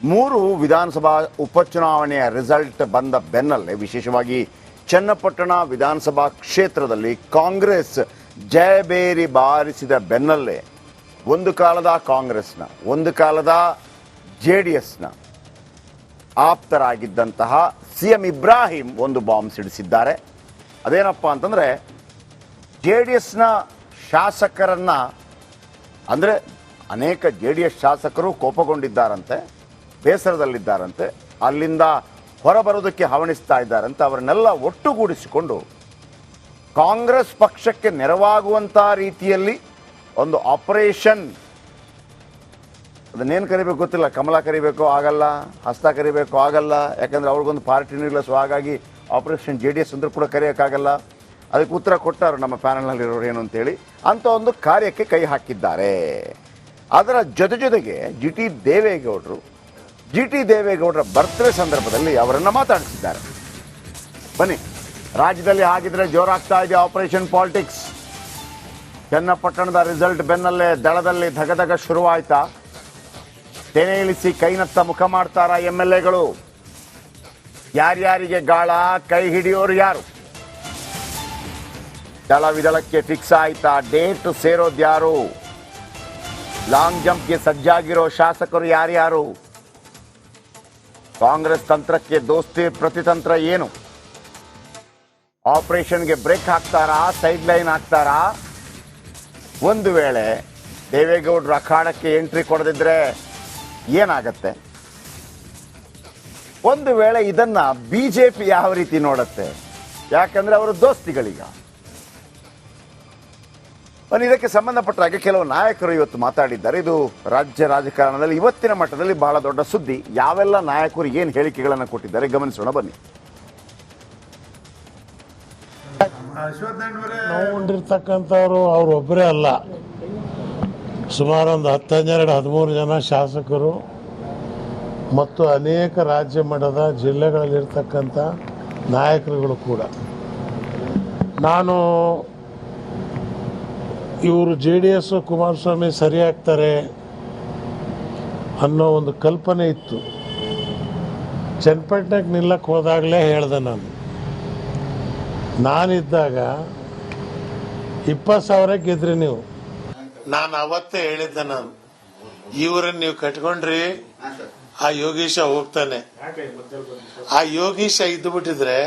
ಮೂರು ವಿಧಾನಸಭಾ ಉಪಚುನಾವಣೆಯ ರಿಸಲ್ಟ್ ಬಂದ ಬೆನ್ನಲ್ಲೇ ವಿಶೇಷವಾಗಿ ಚನ್ನಪಟ್ಟಣ ವಿಧಾನಸಭಾ ಕ್ಷೇತ್ರದಲ್ಲಿ ಕಾಂಗ್ರೆಸ್ ಜಯಬೇರಿ ಬಾರಿಸಿದ ಬೆನ್ನಲ್ಲೇ ಒಂದು ಕಾಲದ ಕಾಂಗ್ರೆಸ್ನ ಒಂದು ಕಾಲದ ಜೆಡಿಎಸ್ನ ಆಪ್ತರಾಗಿದ್ದಂತಹ ಸಿಎಂ ಇಬ್ರಾಹಿಂ ಒಂದು ಬಾಂಬ್ ಸಿಡಿಸಿದ್ದಾರೆ. ಅದೇನಪ್ಪ ಅಂತಂದರೆ ಜೆಡಿಎಸ್ನ ಶಾಸಕರನ್ನ ಅಂದರೆ ಅನೇಕ ಜೆಡಿಎಸ್ ಶಾಸಕರು ಕೋಪಗೊಂಡಿದ್ದಾರಂತೆ, ಬೇಸರದಲ್ಲಿದ್ದಾರಂತೆ, ಅಲ್ಲಿಂದ ಹೊರಬರೋದಕ್ಕೆ ಹವಣಿಸ್ತಾ ಇದ್ದಾರಂತೆ. ಅವರನ್ನೆಲ್ಲ ಒಟ್ಟುಗೂಡಿಸಿಕೊಂಡು ಕಾಂಗ್ರೆಸ್ ಪಕ್ಷಕ್ಕೆ ನೆರವಾಗುವಂಥ ರೀತಿಯಲ್ಲಿ ಒಂದು ಆಪರೇಷನ್, ಅದನ್ನೇನು ಕರಿಬೇಕು ಗೊತ್ತಿಲ್ಲ, ಕಮಲ ಕರಿಬೇಕು ಆಗಲ್ಲ, ಹಸ್ತ ಕರಿಬೇಕು ಆಗಲ್ಲ, ಯಾಕಂದರೆ ಅವ್ರಿಗೊಂದು ಪಾರ್ಟಿನೂ ಇಲ್ಲ. ಸೊ ಹಾಗಾಗಿ ಆಪರೇಷನ್ JDS ಅಂದರೂ ಕೂಡ ಕರೆಯೋಕ್ಕಾಗಲ್ಲ. ಅದಕ್ಕೆ ಉತ್ತರ ಕೊಟ್ಟರು ನಮ್ಮ ಪ್ಯಾನಲ್ನಲ್ಲಿರೋರು ಏನು ಅಂತೇಳಿ. ಅಂಥ ಒಂದು ಕಾರ್ಯಕ್ಕೆ ಕೈ ಹಾಕಿದ್ದಾರೆ. ಅದರ ಜೊತೆಗೆ ಜಿ ಟಿ ದೇವೇಗೌಡರ ಬರ್ತ್ಡೇ ಸಂದರ್ಭದಲ್ಲಿ ಅವರನ್ನು ಮಾತಾಡಿಸಿದ್ದಾರೆ. ಬನ್ನಿ, ರಾಜ್ಯದಲ್ಲಿ ಹಾಗಿದ್ರೆ ಜೋರಾಗ್ತಾ ಇದೆ ಆಪರೇಷನ್ ಪಾಲಿಟಿಕ್ಸ್. ಚನ್ನಪಟ್ಟಣದ ರಿಸಲ್ಟ್ ಬೆನ್ನಲ್ಲೇ ದಳದಲ್ಲಿ ಧಗಧಗ ಶುರುವಾಯ್ತಾ? ತೆನೆ ಇಳಿಸಿ ಕೈನತ್ತ ಮುಖ ಮಾಡ್ತಾರ MLAಗಳು? ಯಾರ್ಯಾರಿಗೆ ಗಾಳ, ಕೈ ಹಿಡಿಯೋರು ಯಾರು? ದಳ ವಿದಳಕ್ಕೆ ಫಿಕ್ಸ್ ಆಯ್ತಾ? ಡೇಟ್ ಸೇರೋದು ಯಾರು? ಲಾಂಗ್ ಜಂಪ್ಗೆ ಸಜ್ಜಾಗಿರೋ ಶಾಸಕರು ಯಾರ್ಯಾರು? ಕಾಂಗ್ರೆಸ್ ತಂತ್ರಕ್ಕೆ ದೋಸ್ತಿ ಪ್ರತಿತಂತ್ರ ಏನು? ಆಪರೇಷನ್ಗೆ ಬ್ರೇಕ್ ಹಾಕ್ತಾರಾ, ಸೈಡ್ ಲೈನ್ ಹಾಕ್ತಾರಾ? ಒಂದು ವೇಳೆ ದೇವೇಗೌಡರು ಅಖಾಡಕ್ಕೆ ಎಂಟ್ರಿ ಕೊಡದಿದ್ರೆ ಏನಾಗತ್ತೆ? ಒಂದು ವೇಳೆ ಇದನ್ನ ಬಿಜೆಪಿ ಯಾವ ರೀತಿ ನೋಡುತ್ತೆ? ಯಾಕಂದ್ರೆ ಅವರು ದೋಸ್ತಿಗಳೀಗ. ಇದಕ್ಕೆ ಸಂಬಂಧಪಟ್ಟ ಹಾಗೆ ಕೆಲವು ನಾಯಕರು ಇವತ್ತು ಮಾತಾಡಿದ್ದಾರೆ. ಇದು ರಾಜ್ಯ ರಾಜಕಾರಣದಲ್ಲಿ ಇವತ್ತಿನ ಮಟ್ಟದಲ್ಲಿ ಬಹಳ ದೊಡ್ಡ ಸುದ್ದಿ. ಯಾವೆಲ್ಲ ನಾಯಕರು ಏನು ಹೇಳಿಕೆಗಳನ್ನು ಕೊಟ್ಟಿದ್ದಾರೆ ಗಮನಿಸೋಣ ಬನ್ನಿ. ನಾವು ಹೊಂದಿರ್ತಕ್ಕಂಥವ್ರು ಅವರೊಬ್ಬರೇ ಅಲ್ಲ, ಸುಮಾರು ಒಂದು 10-12-13 ಜನ ಶಾಸಕರು ಮತ್ತು ಅನೇಕ ರಾಜ್ಯ ಮಟ್ಟದ ಜಿಲ್ಲೆಗಳಲ್ಲಿರ್ತಕ್ಕಂಥ ನಾಯಕರುಗಳು ಕೂಡ. ನಾನು ಇವರು JDS ಕುಮಾರಸ್ವಾಮಿ ಸರಿಯಾಗ್ತಾರೆ ಅನ್ನೋ ಒಂದು ಕಲ್ಪನೆ ಇತ್ತು. ಚನ್ನಪಟ್ಟಣಕ್ಕೆ ನಿಲ್ಲಕ್ಕೆ ಹೋದಾಗಲೇ ಹೇಳ್ದೆ, ನಾನಿದ್ದಾಗ 20,000 ಗೆದ್ರಿ ನೀವು. ನಾನು ಅವತ್ತೇ ಹೇಳಿದ್ದೆ, ಇವರನ್ನು ನೀವು ಕಟ್ಕೊಂಡ್ರಿ ಆ ಯೋಗೀಶ ಹೋಗ್ತಾನೆ. ಆ ಯೋಗೀಶ ಇದ್ದು ಬಿಟ್ಟಿದ್ರೆ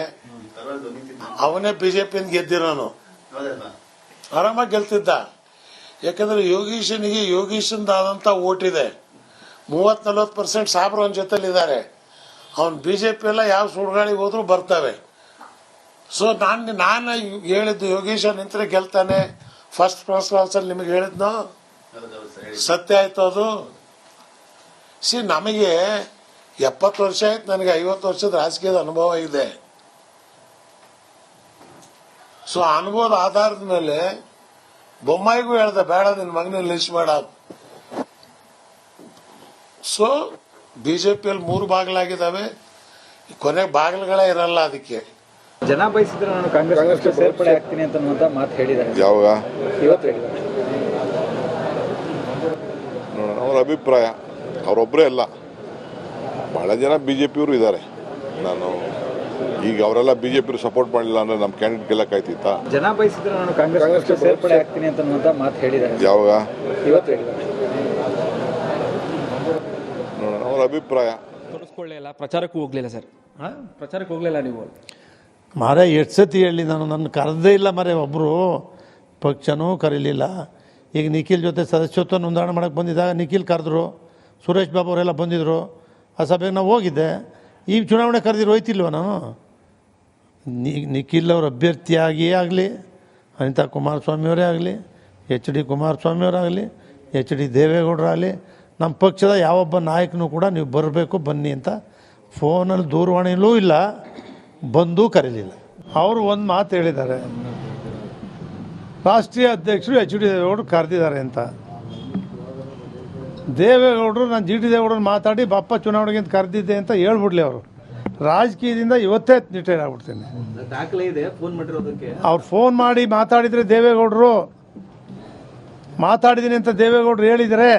ಅವನೇ ಬಿಜೆಪಿಯಿಂದ ಗೆದ್ದಿರೋನು, ಆರಾಮಾಗಿ ಗೆಲ್ತಿದ್ದ. ಯಾಕಂದ್ರೆ ಯೋಗೀಶಂದಾದಂತ ಓಟ್ ಇದೆ. 30-40% ಸಾಬ್ರು ಅವನ ಜೊತೆಲಿದ್ದಾರೆ. ಅವನ್ ಬಿಜೆಪಿ ಎಲ್ಲ ಯಾವ ಸುಡ್ಗಾಳಿಗೆ ಹೋದ್ರು ಬರ್ತವೆ. ಸೊ ನಾನು ಹೇಳಿದ್ದು ಯೋಗೀಶ ನಿಂತ್ರೆ ಗೆಲ್ತಾನೆ, ಫಸ್ಟ್ ಪ್ರೆಸ್ ನಿಮಗೆ ಹೇಳಿದ್ನು ಸತ್ಯ ಆಯ್ತು. ಅದು ನಮಗೆ 70 ವರ್ಷ ಆಯ್ತು, ನನಗೆ 50 ವರ್ಷದ ರಾಜಕೀಯದ ಅನುಭವ ಇದೆ. ಸೊ ಅನುಭವದ ಆಧಾರದ ಮೇಲೆ ಬೊಮ್ಮಾಯಿಗೂ ಹೇಳ್ದೆ, ಬೇಡ ನಿನ್ ಮಗನ ಲಿಸ್ಟ್ ಬೇಡ. ಸೊ ಬಿಜೆಪಿಯಲ್ಲಿ 3 ಬಾಗಿಲಾಗಿದ್ದಾವೆ, ಕೊನೆ ಬಾಗಿಲುಗಳೇ ಇರಲ್ಲ. ಅದಕ್ಕೆ ಜನ ಬಯಸಿದ್ರೆ ನಾನು ಕಾಂಗ್ರೆಸ್ ಸೇರ್ಪಡೆ ಆಗ್ತೀನಿ ಅಂತ ಮಾತು ಹೇಳಿದ್ದಾರೆ. ಯಾವಾಗ? ಇವತ್ತು ಹೇಳಿದ್ದಾರೆ. ನೋಡೋಣ, ಅವ್ರ ಅಭಿಪ್ರಾಯ. ಅವರೊಬ್ಬರೇ ಅಲ್ಲ, ಬಹಳ ಜನ ಬಿಜೆಪಿಯವರು ಇದ್ದಾರೆ. ನಾನು ಈಗ ಅವರೆಲ್ಲ ಬಿಜೆಪಿ ಸಪೋರ್ಟ್ ಮಾಡಲಿಲ್ಲ ಅಂದ್ರೆ ನಮ್ಮ ಕ್ಯಾಂಡಿಡೇಟ್ ಗೆಲ್ಲಕ್ಕಾಯ್ತಿತ್ತ? ಜನ ಬಯಸಿದ್ರೆ ನಾನು ಕಾಂಗ್ರೆಸ್ ಸೇರ್ಪಡೆ ಆಗ್ತೀನಿ ಅಂತ ಮಾತು ಹೇಳಿದ್ದಾರೆ. ಯಾವಾಗ? ಇವತ್ತು ಹೇಳಿದ್ದಾರೆ. ನೋಡೋಣ, ಅವ್ರ ಅಭಿಪ್ರಾಯ. ತೊಡಸ್ಕೊಳ್ಳಿಲ್ಲ, ಪ್ರಚಾರಕ್ಕೂ ಹೋಗ್ಲಿಲ್ಲ ಸರ್. ಪ್ರಚಾರಕ್ಕೆ ಹೋಗ್ಲಿಲ್ಲ ನೀವು? ಮಾರೇ ಎಷ್ಟು ಸತಿ ಹೇಳಿ, ನನ್ನ ಕರೆದೇ ಇಲ್ಲ ಮಾರೇ, ಒಬ್ಬರು ಪಕ್ಷನೂ ಕರೀಲಿಲ್ಲ. ಈಗ ನಿಖಿಲ್ ಜೊತೆ ಸದಸ್ಯತ್ವ ನೋಂದಣಿ ಮಾಡೋಕ್ಕೆ ಬಂದಿದ್ದಾಗ ನಿಖಿಲ್ ಕರೆದ್ರು, ಸುರೇಶ್ ಬಾಬು ಅವರೆಲ್ಲ ಬಂದಿದ್ದರು. ಆ ಸಭೆಗೆ ನಾವು ಹೋಗಿದ್ದೆ. ಈ ಚುನಾವಣೆ ಕರೆದಿರೋ ಹೋಯ್ತಿಲ್ವ ನಾನು? ನಿಖಿಲ್ ಅವ್ರ ಅಭ್ಯರ್ಥಿಯಾಗಿಯೇ ಆಗಲಿ, ಅನಿತಾ ಕುಮಾರಸ್ವಾಮಿಯವರೇ ಆಗಲಿ, HD ಕುಮಾರಸ್ವಾಮಿಯವರಾಗಲಿ, HD ದೇವೇಗೌಡರಾಗಲಿ, ನಮ್ಮ ಪಕ್ಷದ ಯಾವೊಬ್ಬ ನಾಯಕನೂ ಕೂಡ ನೀವು ಬರಬೇಕು ಬನ್ನಿ ಅಂತ ಫೋನಲ್ಲಿ ದೂರವಾಣಿಯಲ್ಲೂ ಇಲ್ಲ, ಬಂದೂ ಕರೀಲಿಲ್ಲ. ಅವರು ಒಂದು ಮಾತು ಹೇಳಿದ್ದಾರೆ, ರಾಷ್ಟ್ರೀಯ ಅಧ್ಯಕ್ಷರು HD ದೇವೇಗೌಡರು ಕರೆದಿದ್ದಾರೆ ಅಂತ. ದೇವೇಗೌಡರು ನಾನು GT ದೇವೇಗೌಡರು ಮಾತಾಡಿ ಬಾಪ ಚುನಾವಣೆಗೆ ಅಂತ ಕರೆದಿದ್ದೆ ಅಂತ ಹೇಳ್ಬಿಡ್ಲಿ. ಅವರು ರಾಜಕೀಯದಿಂದ ಇವತ್ತೇ ರಿಟೈರ್ ಆಗ್ಬಿಡ್ತೀನಿ. ದಾಖಲೆ ಇದೆ, ಫೋನ್ ಮಾಡಿರೋದಕ್ಕೆ. ಅವ್ರು ಫೋನ್ ಮಾಡಿ ಮಾತಾಡಿದರೆ ದೇವೇಗೌಡರು ಮಾತಾಡಿದ್ದೀನಿ ಅಂತ ದೇವೇಗೌಡರು ಹೇಳಿದರೆ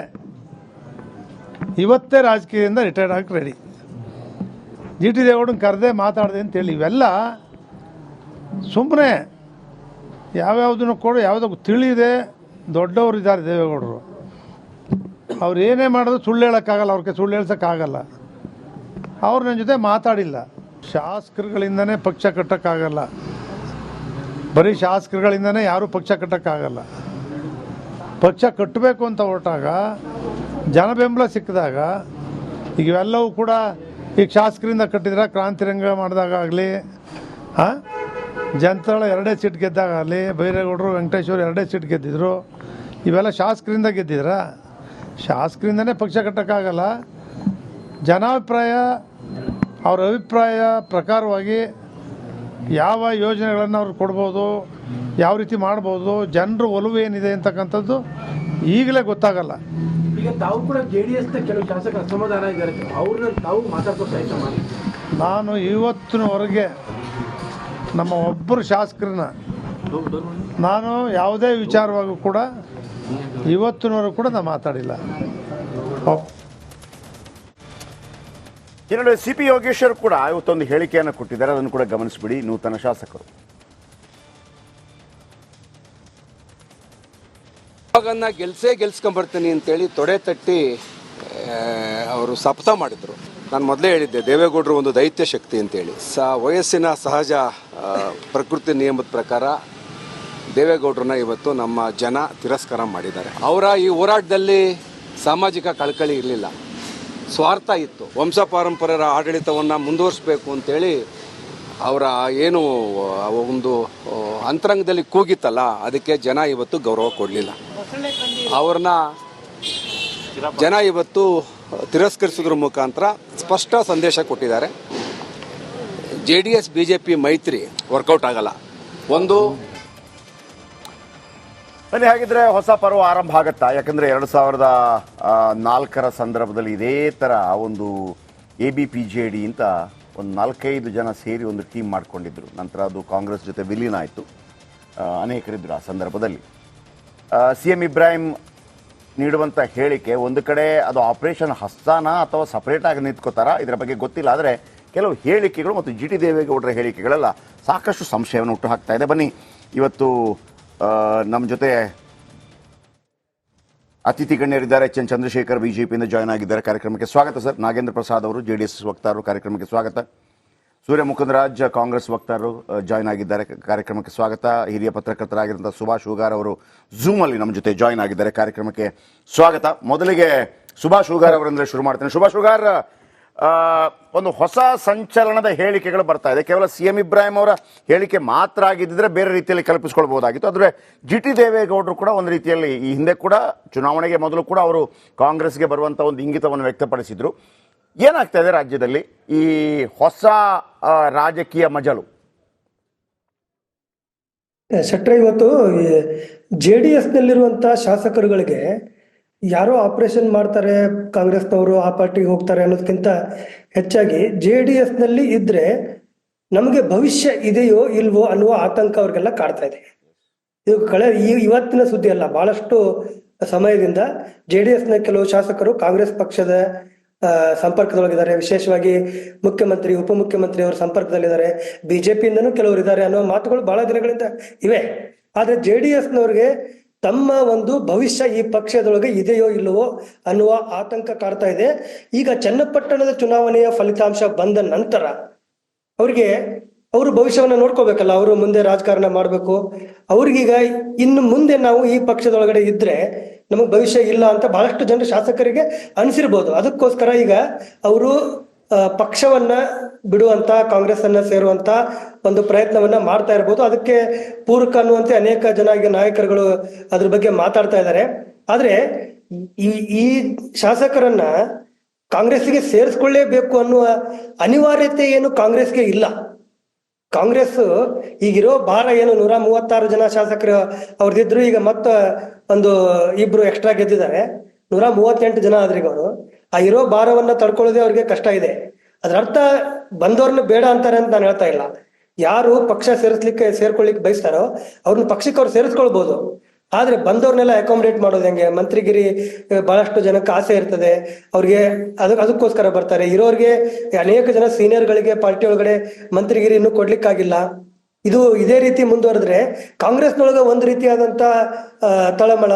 ಇವತ್ತೇ ರಾಜಕೀಯದಿಂದ ರಿಟೈರ್ಡ್ ಆಗಿ ರೆಡಿ. ಜಿ ಟಿ ದೇವೇಗೌಡನ ಕರೆದೇ ಮಾತಾಡಿದೆ ಅಂತೇಳಿ ಇವೆಲ್ಲ ಸುಮ್ಮನೆ ಯಾವ್ಯಾವುದನ್ನು ಕೂಡ ಯಾವುದೋ ತಿಳಿದೆ. ದೊಡ್ಡವರು ಇದ್ದಾರೆ ದೇವೇಗೌಡರು, ಅವ್ರು ಏನೇ ಮಾಡೋದು ಸುಳ್ಳು ಹೇಳೋಕ್ಕಾಗಲ್ಲ, ಅವ್ರಿಗೆ ಸುಳ್ಳು ಹೇಳ್ಸೋಕ್ಕಾಗಲ್ಲ. ಅವ್ರು ನನ್ನ ಜೊತೆ ಮಾತಾಡಿಲ್ಲ. ಶಾಸಕರುಗಳಿಂದನೇ ಪಕ್ಷ ಕಟ್ಟೋಕ್ಕಾಗಲ್ಲ, ಬರೀ ಶಾಸಕರುಗಳಿಂದನೇ ಯಾರೂ ಪಕ್ಷ ಕಟ್ಟೋಕ್ಕಾಗಲ್ಲ. ಪಕ್ಷ ಕಟ್ಟಬೇಕು ಅಂತ ಹೊರಟಾಗ ಜನ ಬೆಂಬಲ ಸಿಕ್ಕಿದಾಗ ಈಗ ಇವೆಲ್ಲವೂ ಕೂಡ ಈಗ ಶಾಸಕರಿಂದ ಕಟ್ಟಿದ್ರೆ ಕ್ರಾಂತಿರಂಗ ಮಾಡಿದಾಗಲಿ, ಜನತಾದಳ 2 ಸೀಟ್ ಗೆದ್ದಾಗಲಿ, ಬೈರೇಗೌಡರು ವೆಂಕಟೇಶ್ವರು 2 ಸೀಟ್ ಗೆದ್ದಿದ್ರು. ಇವೆಲ್ಲ ಶಾಸಕರಿಂದ ಗೆದ್ದಿದ್ರ? ಶಾಸಕರಿಂದನೇ ಪಕ್ಷ ಕಟ್ಟೋಕ್ಕಾಗಲ್ಲ. ಜನಾಭಿಪ್ರಾಯ, ಅವ್ರ ಅಭಿಪ್ರಾಯ ಪ್ರಕಾರವಾಗಿ ಯಾವ ಯೋಜನೆಗಳನ್ನು ಅವ್ರು ಕೊಡ್ಬೋದು, ಯಾವ ರೀತಿ ಮಾಡ್ಬೋದು, ಜನರ ಒಲವು ಏನಿದೆ ಅಂತಕ್ಕಂಥದ್ದು ಈಗಲೇ ಗೊತ್ತಾಗಲ್ಲ. ಈಗ ತಾವು ಕೂಡ JDS ಕೆಲವು ಶಾಸಕರ ಅಸಮಾಧಾನ ಇದ್ದಾರೆ, ಅವ್ರನ್ನ ತಾವು ಮಾತಾಡ್ಕೋ ಪ್ರಯತ್ನ ಮಾಡಿ. ನಾನು ಇವತ್ತಿನವರೆಗೆ ನಮ್ಮ ಒಬ್ಬರು ಶಾಸಕರನ್ನ ನಾನು ಯಾವುದೇ ವಿಚಾರವಾಗೂ ಕೂಡ ಇವತ್ತಿನವರೆಗೂ ಕೂಡ ನಾನು ಮಾತಾಡಿಲ್ಲ. ಈ ನಡುವೆ ಸಿ ಪಿ ಯೋಗೇಶ್ವರ್ ಕೂಡ ಇವತ್ತೊಂದು ಹೇಳಿಕೆಯನ್ನು ಕೊಟ್ಟಿದ್ದಾರೆ, ಅದನ್ನು ಕೂಡ ಗಮನಿಸಿಬಿಡಿ. ನೂತನ ಶಾಸಕರು ಇವಾಗನ್ನ ಗೆಲ್ಸ್ಕೊಂಬರ್ತೀನಿ ಅಂತೇಳಿ ತೊಡೆ ತಟ್ಟಿ ಅವರು ಶಪಥ ಮಾಡಿದ್ರು. ನಾನು ಮೊದಲೇ ಹೇಳಿದ್ದೆ ದೇವೇಗೌಡರು ಒಂದು ದೈತ್ಯ ಶಕ್ತಿ ಅಂತೇಳಿ. ವಯಸ್ಸಿನ ಸಹಜ ಪ್ರಕೃತಿ ನಿಯಮದ ಪ್ರಕಾರ ದೇವೇಗೌಡರನ್ನ ಇವತ್ತು ನಮ್ಮ ಜನ ತಿರಸ್ಕಾರ ಮಾಡಿದ್ದಾರೆ. ಅವರ ಈ ಹೋರಾಟದಲ್ಲಿ ಸಾಮಾಜಿಕ ಕಳಕಳಿ ಇರಲಿಲ್ಲ, ಸ್ವಾರ್ಥ ಇತ್ತು. ವಂಶ ಪಾರಂಪರ್ಯರ ಆಡಳಿತವನ್ನು ಮುಂದುವರಿಸಬೇಕು ಅಂತೇಳಿ ಅವರ ಏನು ಒಂದು ಅಂತರಂಗದಲ್ಲಿ ಕೂಗಿತ್ತಲ್ಲ, ಅದಕ್ಕೆ ಜನ ಇವತ್ತು ಗೌರವ ಕೊಡಲಿಲ್ಲ. ಅವ್ರನ್ನ ಜನ ಇವತ್ತು ತಿರಸ್ಕರಿಸೋದ್ರ ಮುಖಾಂತರ ಸ್ಪಷ್ಟ ಸಂದೇಶ ಕೊಟ್ಟಿದ್ದಾರೆ. JDS BJP ಮೈತ್ರಿ ವರ್ಕೌಟ್ ಆಗಲ್ಲ. ಒಂದು ಬನ್ನಿ, ಹಾಗಿದ್ರೆ ಹೊಸ ಪರ್ವ ಆರಂಭ ಆಗತ್ತಾ? ಯಾಕಂದ್ರೆ 2004 ಸಂದರ್ಭದಲ್ಲಿ ಇದೇ ತರ ಒಂದು ABPJD ಅಂತ ಒಂದು 4-5 ಜನ ಸೇರಿ ಒಂದು ಟೀಮ್ ಮಾಡ್ಕೊಂಡಿದ್ರು. ನಂತರ ಅದು ಕಾಂಗ್ರೆಸ್ ಜೊತೆ ವಿಲೀನ ಆಯಿತು. ಅನೇಕರಿದ್ರು ಆ ಸಂದರ್ಭದಲ್ಲಿ. CM ಇಬ್ರಾಹಿಂ ನೀಡುವಂಥ ಹೇಳಿಕೆ ಒಂದು ಕಡೆ ಅದು ಆಪರೇಷನ್ ಹಸ್ತಾನ ಅಥವಾ ಸಪರೇಟಾಗಿ ನಿಂತ್ಕೋತಾರ, ಇದರ ಬಗ್ಗೆ ಗೊತ್ತಿಲ್ಲ. ಆದರೆ ಕೆಲವು ಹೇಳಿಕೆಗಳು ಮತ್ತು GT ದೇವೇಗೌಡರ ಹೇಳಿಕೆಗಳೆಲ್ಲ ಸಾಕಷ್ಟು ಸಂಶಯವನ್ನು ಹುಟ್ಟು ಹಾಕ್ತಾ ಇದೆ. ಬನ್ನಿ, ಇವತ್ತು ನಮ್ಮ ಜೊತೆ ಅತಿಥಿ ಗಣ್ಯರಿದ್ದಾರೆ. HN ಚಂದ್ರಶೇಖರ್ BJPಯಿಂದ ಜಾಯ್ನ್ ಆಗಿದ್ದಾರೆ. ಕಾರ್ಯಕ್ರಮಕ್ಕೆ ಸ್ವಾಗತ ಸರ್. ನಾಗೇಂದ್ರ ಪ್ರಸಾದ್ ಅವರು JDS ವಕ್ತಾರರು, ಕಾರ್ಯಕ್ರಮಕ್ಕೆ ಸ್ವಾಗತ. ಸೂರ್ಯ ಮುಕುಂದರಾಜ್ ಕಾಂಗ್ರೆಸ್ ವಕ್ತಾರರು ಜಾಯ್ನ್ ಆಗಿದ್ದಾರೆ. ಕಾರ್ಯಕ್ರಮಕ್ಕೆ ಸ್ವಾಗತ. ಹಿರಿಯ ಪತ್ರಕರ್ತರಾಗಿರುವಂಥ ಸುಭಾಷ್ ಹುಗಾರ್ ಅವರು ಝೂಮಲ್ಲಿ ನಮ್ಮ ಜೊತೆ ಜಾಯ್ನ್ ಆಗಿದ್ದಾರೆ. ಕಾರ್ಯಕ್ರಮಕ್ಕೆ ಸ್ವಾಗತ. ಮೊದಲಿಗೆ ಸುಭಾಷ್ ಹುಗಾರ್ ಅವರಿಂದ ಶುರು ಮಾಡ್ತೇನೆ. ಸುಭಾಷ್ ಹುಗಾರ್, ಒಂದು ಹೊಸ ಸಂಚಲನದ ಹೇಳಿಕೆಗಳು ಬರ್ತಾ ಇದೆ. ಕೇವಲ CM ಇಬ್ರಾಹಿಂ ಅವರ ಹೇಳಿಕೆ ಮಾತ್ರ ಆಗಿದ್ದರೆ ಬೇರೆ ರೀತಿಯಲ್ಲಿ ಕಲ್ಪಿಸ್ಕೊಳ್ಬಹುದಾಗಿತ್ತು. ಆದರೆ GT ದೇವೇಗೌಡರು ಕೂಡ ಒಂದು ರೀತಿಯಲ್ಲಿ ಈ ಹಿಂದೆ ಕೂಡ ಚುನಾವಣೆಗೆ ಮೊದಲು ಕೂಡ ಅವರು ಕಾಂಗ್ರೆಸ್ಗೆ ಬರುವಂಥ ಒಂದು ಇಂಗಿತವನ್ನು ವ್ಯಕ್ತಪಡಿಸಿದ್ರು. ಏನಾಗ್ತಾ ಇದೆ ರಾಜ್ಯದಲ್ಲಿ ಈ ಹೊಸ ರಾಜಕೀಯ ಮಜಲು? ಶೆಟ್ರೆ, ಇವತ್ತು JDS-ನಲ್ಲಿರುವಂಥ ಶಾಸಕರುಗಳಿಗೆ ಯಾರೋ ಆಪರೇಷನ್ ಮಾಡ್ತಾರೆ, ಕಾಂಗ್ರೆಸ್ನವರು ಆ ಪಾರ್ಟಿಗೆ ಹೋಗ್ತಾರೆ ಅನ್ನೋದಕ್ಕಿಂತ ಹೆಚ್ಚಾಗಿ JDS-ನಲ್ಲಿ ಇದ್ರೆ ನಮಗೆ ಭವಿಷ್ಯ ಇದೆಯೋ ಇಲ್ವೋ ಅನ್ನುವ ಆತಂಕ ಅವ್ರಿಗೆಲ್ಲ ಕಾಡ್ತಾ ಇದೆ. ಇದು ಇವತ್ತಿನ ಸುದ್ದಿ ಅಲ್ಲ, ಬಹಳಷ್ಟು ಸಮಯದಿಂದ JDS-ನ ಕೆಲವು ಶಾಸಕರು ಕಾಂಗ್ರೆಸ್ ಪಕ್ಷದ ಸಂಪರ್ಕದೊಳಗಿದ್ದಾರೆ. ವಿಶೇಷವಾಗಿ ಮುಖ್ಯಮಂತ್ರಿ, ಉಪಮುಖ್ಯಮಂತ್ರಿ ಅವರ ಸಂಪರ್ಕದಲ್ಲಿದ್ದಾರೆ. BJP-ಇಂದನೂ ಕೆಲವರು ಇದ್ದಾರೆ ಅನ್ನೋ ಮಾತುಗಳು ಬಹಳ ದಿನಗಳಿಂದ ಇವೆ. ಆದ್ರೆ JDS-ನವ್ರಿಗೆ ತಮ್ಮ ಒಂದು ಭವಿಷ್ಯ ಈ ಪಕ್ಷದೊಳಗೆ ಇದೆಯೋ ಇಲ್ಲವೋ ಅನ್ನುವ ಆತಂಕ ಕಾಡ್ತಾ ಇದೆ. ಈಗ ಚನ್ನಪಟ್ಟಣದ ಚುನಾವಣೆಯ ಫಲಿತಾಂಶ ಬಂದ ನಂತರ ಅವ್ರಿಗೆ ಅವರು ಭವಿಷ್ಯವನ್ನ ನೋಡ್ಕೋಬೇಕಲ್ಲ, ಅವರು ಮುಂದೆ ರಾಜಕಾರಣ ಮಾಡಬೇಕು. ಅವ್ರಿಗೀಗ ಇನ್ನು ಮುಂದೆ ನಾವು ಈ ಪಕ್ಷದೊಳಗಡೆ ಇದ್ರೆ ನಮಗೆ ಭವಿಷ್ಯ ಇಲ್ಲ ಅಂತ ಬಹಳಷ್ಟು ಜನ ಶಾಸಕರಿಗೆ ಅನಿಸಿರ್ಬೋದು. ಅದಕ್ಕೋಸ್ಕರ ಈಗ ಅವರು ಪಕ್ಷವನ್ನ ಬಿಡುವಂತ, ಕಾಂಗ್ರೆಸ್ ಅನ್ನ ಸೇರುವಂತ ಒಂದು ಪ್ರಯತ್ನವನ್ನ ಮಾಡ್ತಾ ಇರ್ಬೋದು. ಅದಕ್ಕೆ ಪೂರಕ ಅನ್ನುವಂತೆ ಅನೇಕ ಜನ ಈಗ ನಾಯಕರುಗಳು ಅದ್ರ ಬಗ್ಗೆ ಮಾತಾಡ್ತಾ ಇದ್ದಾರೆ. ಆದ್ರೆ ಈ ಶಾಸಕರನ್ನ ಕಾಂಗ್ರೆಸ್ಗೆ ಸೇರಿಸ್ಕೊಳ್ಳೇಬೇಕು ಅನ್ನುವ ಅನಿವಾರ್ಯತೆ ಏನು ಕಾಂಗ್ರೆಸ್ಗೆ ಇಲ್ಲ. ಕಾಂಗ್ರೆಸ್ ಈಗಿರೋ ಭಾರ ಏನು 136 ಜನ ಶಾಸಕರು ಅವ್ರದಿದ್ರು, ಈಗ ಮತ್ತ ಒಂದು 2 ಎಕ್ಸ್ಟ್ರಾ ಗೆದ್ದಿದ್ದಾರೆ, 138 ಜನ ಆದ್ರೀಗ ಅವರು. ಆ ಇರೋ ಭಾರವನ್ನ ತಡ್ಕೊಳ್ಳೋದೇ ಅವ್ರಿಗೆ ಕಷ್ಟ ಇದೆ. ಅದ್ರ ಅರ್ಥ ಬಂದವ್ರನ್ನ ಬೇಡ ಅಂತಾರೆ ಅಂತ ನಾನು ಹೇಳ್ತಾ ಇಲ್ಲ. ಯಾರು ಪಕ್ಷ ಸೇರಿಸ್ಕೊಳ್ಳಿಕ್ಕೆ ಬಯಸ್ತಾರೋ ಅವ್ರನ್ನ ಪಕ್ಷಕ್ಕೆ ಅವ್ರು ಸೇರಿಸ್ಕೊಳ್ಬಹುದು. ಆದ್ರೆ ಬಂದವ್ರನ್ನೆಲ್ಲ ಅಕಾಮಿಡೇಟ್ ಮಾಡೋದು ಹೆಂಗೆ? ಮಂತ್ರಿಗಿರಿ ಬಹಳಷ್ಟು ಜನಕ್ಕೆ ಆಸೆ ಇರ್ತದೆ, ಅವ್ರಿಗೆ ಅದಕ್ಕೋಸ್ಕರ ಬರ್ತಾರೆ. ಇರೋರಿಗೆ ಅನೇಕ ಜನ ಸೀನಿಯರ್ಗಳಿಗೆ ಪಾರ್ಟಿ ಒಳಗಡೆ ಮಂತ್ರಿಗಿರಿ ಇನ್ನೂ ಕೊಡ್ಲಿಕ್ಕಾಗಿಲ್ಲ. ಇದೇ ರೀತಿ ಮುಂದುವರೆದ್ರೆ ಕಾಂಗ್ರೆಸ್ನೊಳಗೆ ಒಂದು ರೀತಿಯಾದಂತ ತಳಮಳ,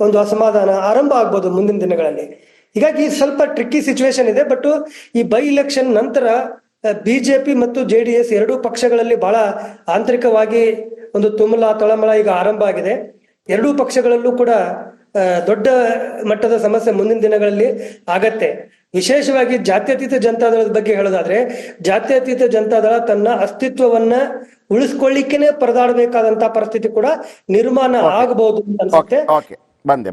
ಒಂದು ಅಸಮಾಧಾನ ಆರಂಭ ಆಗ್ಬೋದು ಮುಂದಿನ ದಿನಗಳಲ್ಲಿ. ಹೀಗಾಗಿ ಸ್ವಲ್ಪ ಟ್ರಿಕ್ಕಿ ಸಿಚುವೇಶನ್ ಇದೆ. ಬಟ್ ಈ ಬೈ ಇಲೆಕ್ಷನ್ ನಂತರ ಬಿಜೆಪಿ ಮತ್ತು JDS ಎರಡೂ ಪಕ್ಷಗಳಲ್ಲಿ ಬಹಳ ಆಂತರಿಕವಾಗಿ ಒಂದು ತಳಮಳ ಈಗ ಆರಂಭ ಆಗಿದೆ. ಎರಡೂ ಪಕ್ಷಗಳಲ್ಲೂ ಕೂಡ ದೊಡ್ಡ ಮಟ್ಟದ ಸಮಸ್ಯೆ ಮುಂದಿನ ದಿನಗಳಲ್ಲಿ ಆಗತ್ತೆ. ವಿಶೇಷವಾಗಿ ಜಾತ್ಯತೀತ ಜನತಾದಳದ ಬಗ್ಗೆ ಹೇಳೋದಾದ್ರೆ, ಜಾತ್ಯತೀತ ಜನತಾದಳ ತನ್ನ ಅಸ್ತಿತ್ವವನ್ನ ಉಳಿಸ್ಕೊಳ್ಳಿಕ್ಕೇನೆ ಪರದಾಡಬೇಕಾದಂತಹ ಪರಿಸ್ಥಿತಿ ಕೂಡ ನಿರ್ಮಾಣ ಆಗಬಹುದು ಅಂತ ಅನ್ಸುತ್ತೆ. ಓಕೆ ಬಂದೆ